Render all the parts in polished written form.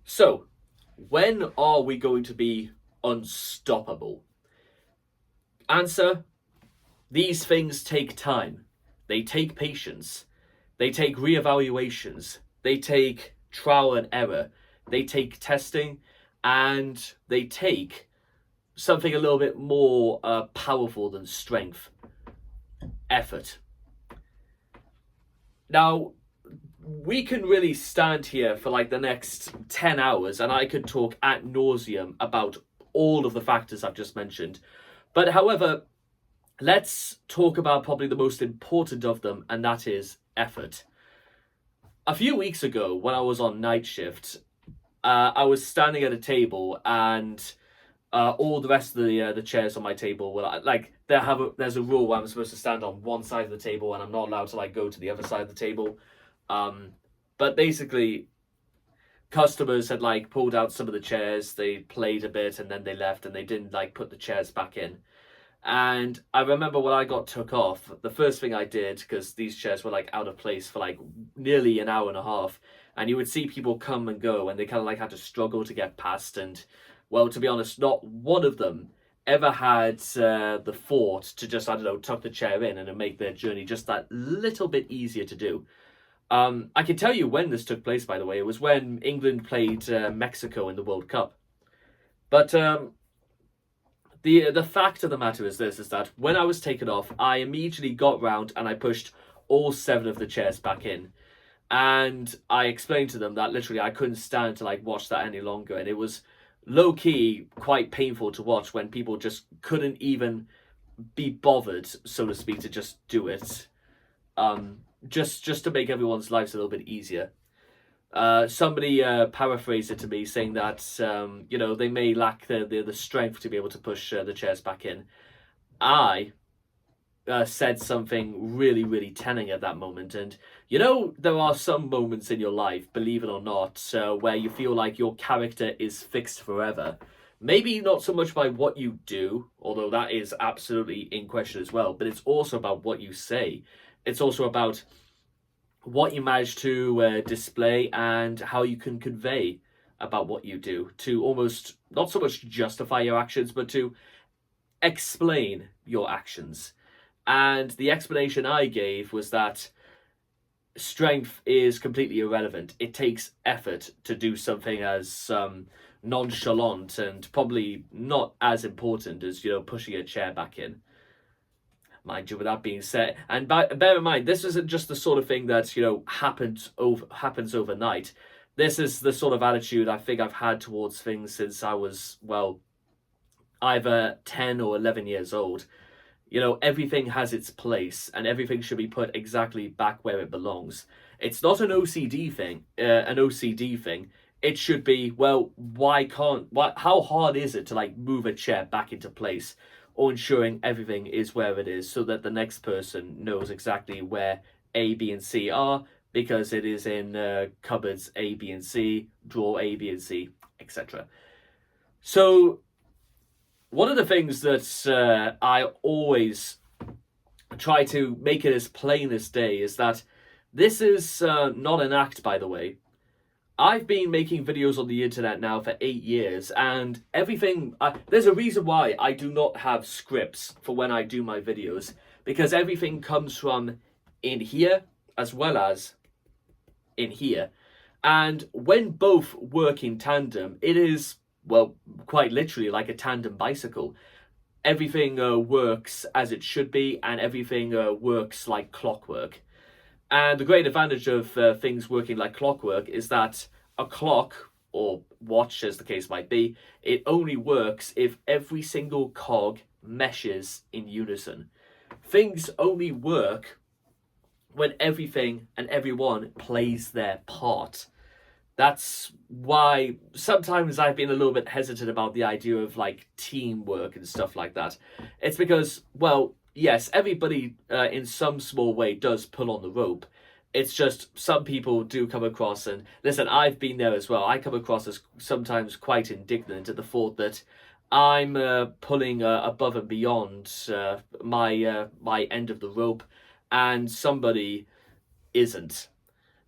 So, when are we going to be unstoppable? Answer: these things take time. They take patience. They take reevaluations. They take trial and error. They take testing. And they take something a little bit more powerful than strength: effort. Now, we can really stand here for like the next 10 hours and I could talk ad nauseum about all of the factors I've just mentioned. But however, let's talk about probably the most important of them, and that is effort. A few weeks ago, when I was on night shift, I was standing at a table, and all the rest of the chairs on my table were like there's a rule where I'm supposed to stand on one side of the table, and I'm not allowed to like go to the other side of the table. Um, but basically, customers had like pulled out some of the chairs, they played a bit, and then they left, and they didn't like put the chairs back in. And I remember when I got took off, the first thing I did, because these chairs were like out of place for like nearly an hour and a half, and you would see people come and go, and they kind of like had to struggle to get past. And well, to be honest, not one of them ever had the thought to just, I don't know, tuck the chair in and make their journey just that little bit easier to do. I can tell you when this took place, by the way. It was when England played Mexico in the World Cup. But the fact of the matter is this: is that when I was taken off, I immediately got round and I pushed all seven of the chairs back in, and I explained to them that literally I couldn't stand to like watch that any longer, and it was low key quite painful to watch when people just couldn't even be bothered, so to speak, to just do it. Just to make everyone's lives a little bit easier. Somebody paraphrased it to me, saying that they may lack the strength to be able to push the chairs back in. I said something really really telling at that moment, and there are some moments in your life, believe it or not, where you feel like your character is fixed forever. Maybe not so much by what you do, although that is absolutely in question as well, but it's also about what you say. It's also about what you manage to display and how you can convey about what you do, to almost not so much justify your actions, but to explain your actions. And the explanation I gave was that strength is completely irrelevant. It takes effort to do something as nonchalant and probably not as important as pushing a chair back in. Mind you, with that being said, and bear in mind, this isn't just the sort of thing that happens overnight. This is the sort of attitude I think I've had towards things since I was, well, either 10 or 11 years old. Everything has its place, and everything should be put exactly back where it belongs. It's not an OCD thing. It should be, well, how hard is it to like move a chair back into place, or ensuring everything is where it is, so that the next person knows exactly where A, B, and C are, because it is in cupboards A, B, and C, drawer A, B, and C, etc. So one of the things that I always try to make it as plain as day is that this is not an act, by the way. I've been making videos on the internet now for 8 years, and there's a reason why I do not have scripts for when I do my videos, because everything comes from in here as well as in here. And when both work in tandem, it is, well, quite literally like a tandem bicycle. Everything works as it should be, and everything works like clockwork. And the great advantage of things working like clockwork is that a clock, or watch as the case might be, it only works if every single cog meshes in unison. Things only work when everything and everyone plays their part. That's why sometimes I've been a little bit hesitant about the idea of like teamwork and stuff like that. It's because, well, yes, everybody in some small way does pull on the rope. It's just some people do come across, and listen, I've been there as well. I come across as sometimes quite indignant at the thought that I'm pulling above and beyond my end of the rope, and somebody isn't.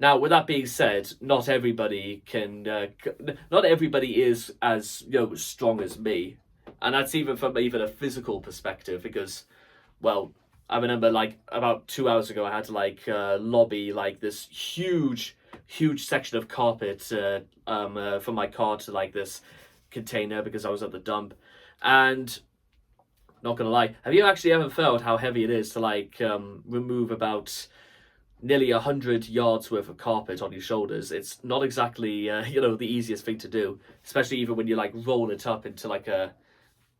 Now, with that being said, not everybody not everybody is as strong as me, and that's even from even a physical perspective. Because, well, I remember like about 2 hours ago, I had to like lobby like this huge section of carpet from my car to like this container because I was at the dump, and not gonna lie, have you actually ever felt how heavy it is to like remove about nearly 100 yards worth of carpet on your shoulders? It's not exactly the easiest thing to do, especially even when you like roll it up into like a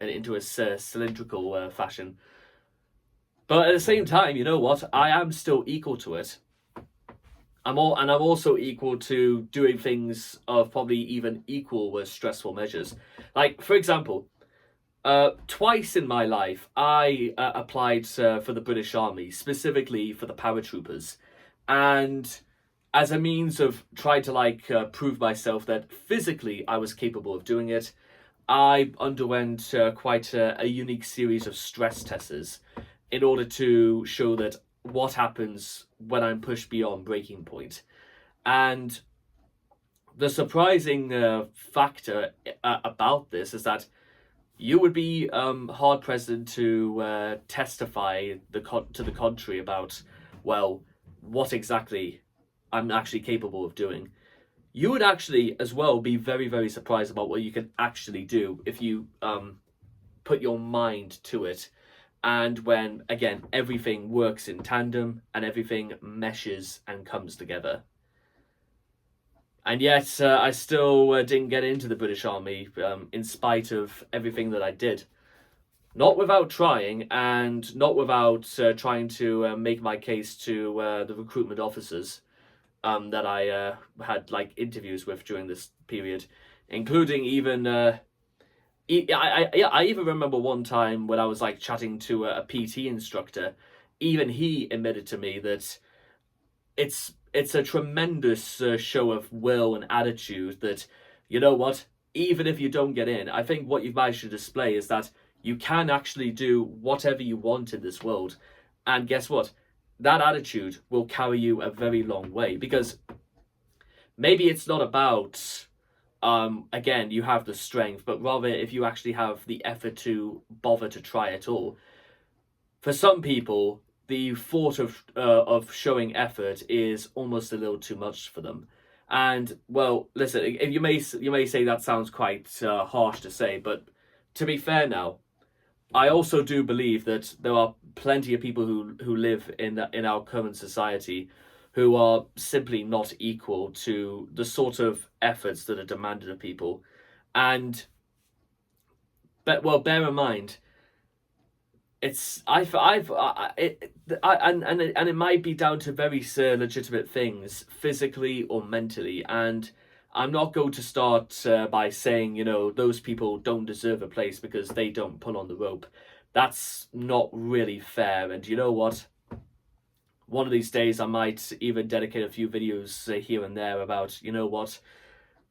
cylindrical fashion. But at the same time, you know what? I am still equal to it. I'm also equal to doing things of probably even equal with stressful measures. Like, for example, twice in my life, I applied for the British Army, specifically for the paratroopers, and as a means of trying to like prove myself that physically I was capable of doing it, I underwent quite a unique series of stress tests in order to show that what happens when I'm pushed beyond breaking point. And the surprising factor about this is that you would be hard pressed to testify to the contrary about, well, what exactly I'm actually capable of doing. You would actually as well be very, very surprised about what you can actually do if you put your mind to it. And when, again, everything works in tandem and everything meshes and comes together. And yet, I still didn't get into the British Army in spite of everything that I did. Not without trying, and not without trying to make my case to the recruitment officers that I had like interviews with during this period, including even I even remember one time when I was like chatting to a PT instructor. Even he admitted to me that it's a tremendous show of will and attitude that, you know what, even if you don't get in, I think what you've managed to display is that you can actually do whatever you want in this world. And guess what? That attitude will carry you a very long way, because maybe it's not about again, you have the strength, but rather if you actually have the effort to bother to try at all. For some people, the thought of showing effort is almost a little too much for them. And well, listen, if you may say that sounds quite harsh to say, but to be fair now, I also do believe that there are plenty of people who live in our current society who are simply not equal to the sort of efforts that are demanded of people. And but well, bear in mind, it's I've and it might be down to very legitimate things, physically or mentally. And I'm not going to start by saying, those people don't deserve a place because they don't pull on the rope. That's not really fair. And you know what? One of these days, I might even dedicate a few videos here and there about, what?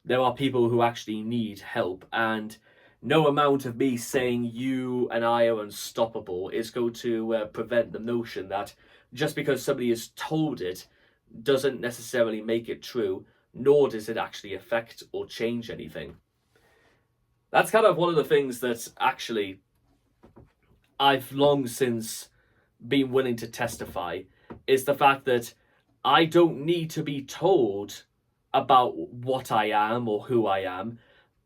There are people who actually need help, and no amount of me saying you and I are unstoppable is going to prevent the notion that just because somebody is told it doesn't necessarily make it true, nor does it actually affect or change anything. That's kind of one of the things that actually I've long since been willing to testify, is the fact that I don't need to be told about what I am or who I am.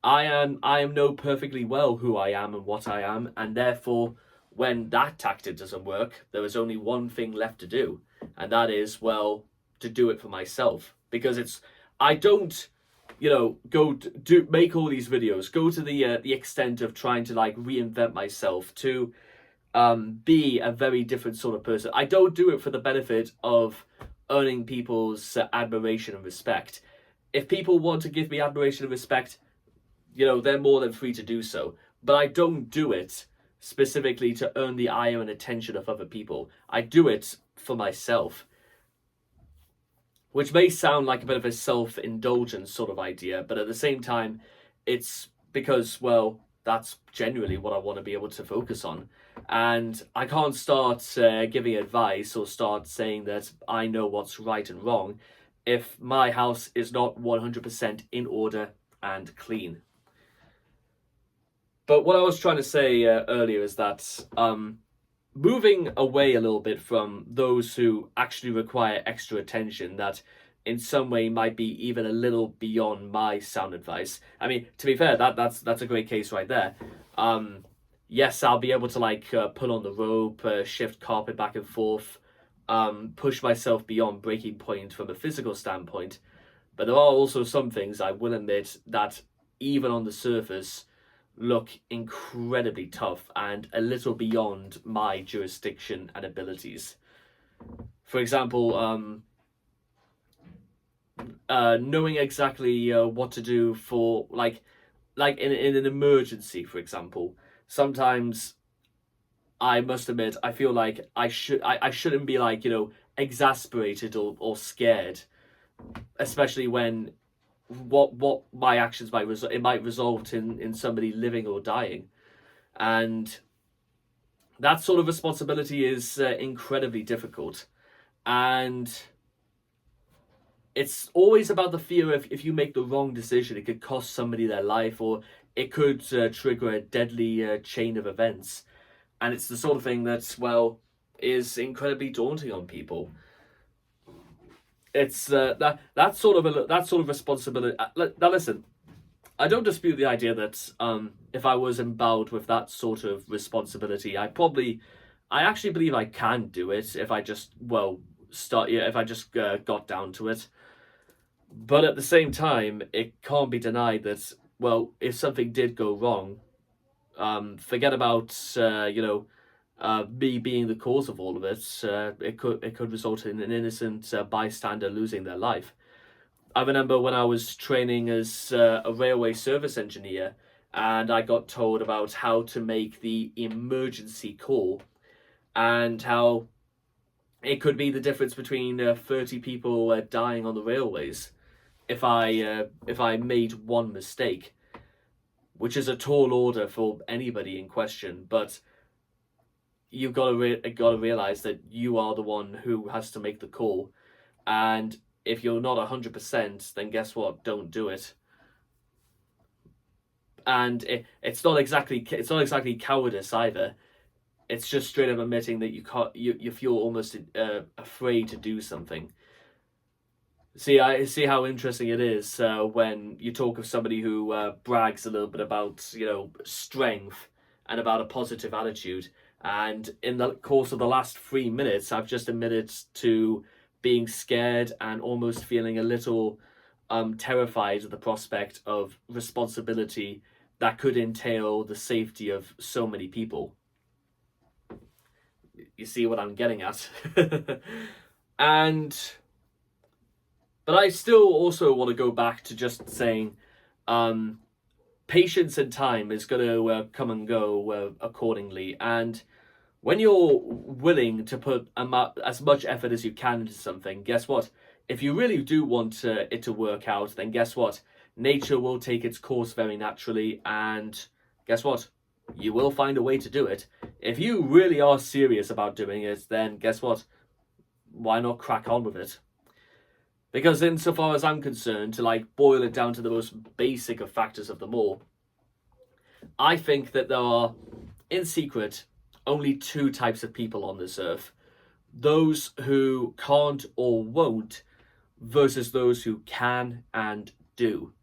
I am know perfectly well who I am and what I am, and therefore when that tactic doesn't work, there is only one thing left to do, and that is, well, to do it for myself. Because I don't go do make all these videos, go to the extent of trying to like reinvent myself to be a very different sort of person. I don't do it for the benefit of earning people's admiration and respect. If people want to give me admiration and respect, they're more than free to do so. But I don't do it specifically to earn the ire and attention of other people. I do it for myself. Which may sound like a bit of a self-indulgence sort of idea, but at the same time, it's because, well, that's genuinely what I want to be able to focus on. And I can't start giving advice or start saying that I know what's right and wrong if my house is not 100% in order and clean. But what I was trying to say earlier is that moving away a little bit from those who actually require extra attention that in some way might be even a little beyond my sound advice. I mean, to be fair, that's a great case right there. Yes, I'll be able to like pull on the rope, shift carpet back and forth, push myself beyond breaking point from a physical standpoint. But there are also some things I will admit that even on the surface look incredibly tough and a little beyond my jurisdiction and abilities. For example, knowing exactly what to do for like in an emergency, for example. Sometimes I must admit I feel like I shouldn't be like, you know, exasperated or scared, especially when what my actions might it might result in somebody living or dying. And that sort of responsibility is incredibly difficult. And it's always about the fear of if you make the wrong decision, it could cost somebody their life, or it could trigger a deadly chain of events. And it's the sort of thing that's, well, is incredibly daunting on people. It's that sort of responsibility. Now listen, I don't dispute the idea that if I was endowed with that sort of responsibility, I actually believe I can do it if I just if I just got down to it. But at the same time, it can't be denied that, well, if something did go wrong, forget about me being the cause of all of it. It could result in an innocent bystander losing their life. I remember when I was training as a railway service engineer, and I got told about how to make the emergency call, and how it could be the difference between 30 people dying on the railways if I made one mistake, which is a tall order for anybody in question. But you've got to realize that you are the one who has to make the call, and if you're not 100%, then guess what? Don't do it. And it's not exactly cowardice either. It's just straight up admitting that you feel almost afraid to do something. I see how interesting it is when you talk of somebody who brags a little bit about, you know, strength and about a positive attitude. And in the course of the last 3 minutes, I've just admitted to being scared and almost feeling a little terrified at the prospect of responsibility that could entail the safety of so many people. You see what I'm getting at? But I still also want to go back to just saying patience and time is going to come and go accordingly. And when you're willing to put as much effort as you can into something, guess what? If you really do want it to work out, then guess what? Nature will take its course very naturally, and guess what? You will find a way to do it. If you really are serious about doing it, then guess what? Why not crack on with it? Because insofar as I'm concerned, to like boil it down to the most basic of factors of them all, I think that there are, in secret, only two types of people on this earth. Those who can't or won't versus those who can and do.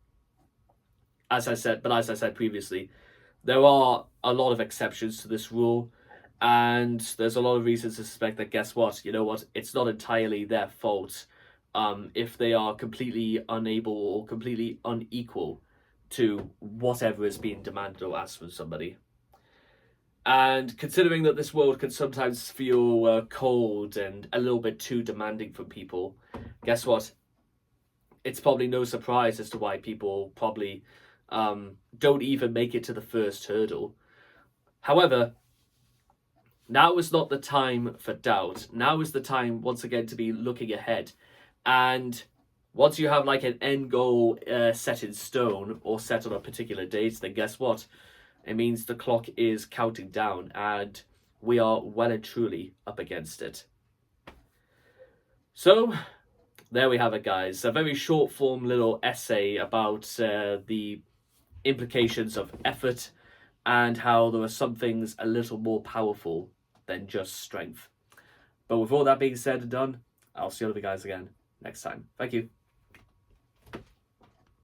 As I said previously, there are a lot of exceptions to this rule, and there's a lot of reasons to suspect that, guess what? You know what? It's not entirely their fault if they are completely unable or completely unequal to whatever is being demanded or asked from somebody. And considering that this world can sometimes feel cold and a little bit too demanding from people, guess what? It's probably no surprise as to why people probably don't even make it to the first hurdle. However, now is not the time for doubt. Now is the time, once again, to be looking ahead. And once you have like an end goal set in stone or set on a particular date, then guess what? It means the clock is counting down and we are well and truly up against it. So there we have it, guys. A very short form little essay about the implications of effort and how there are some things a little more powerful than just strength. But with all that being said and done, I'll see all of you guys again next time. Thank you.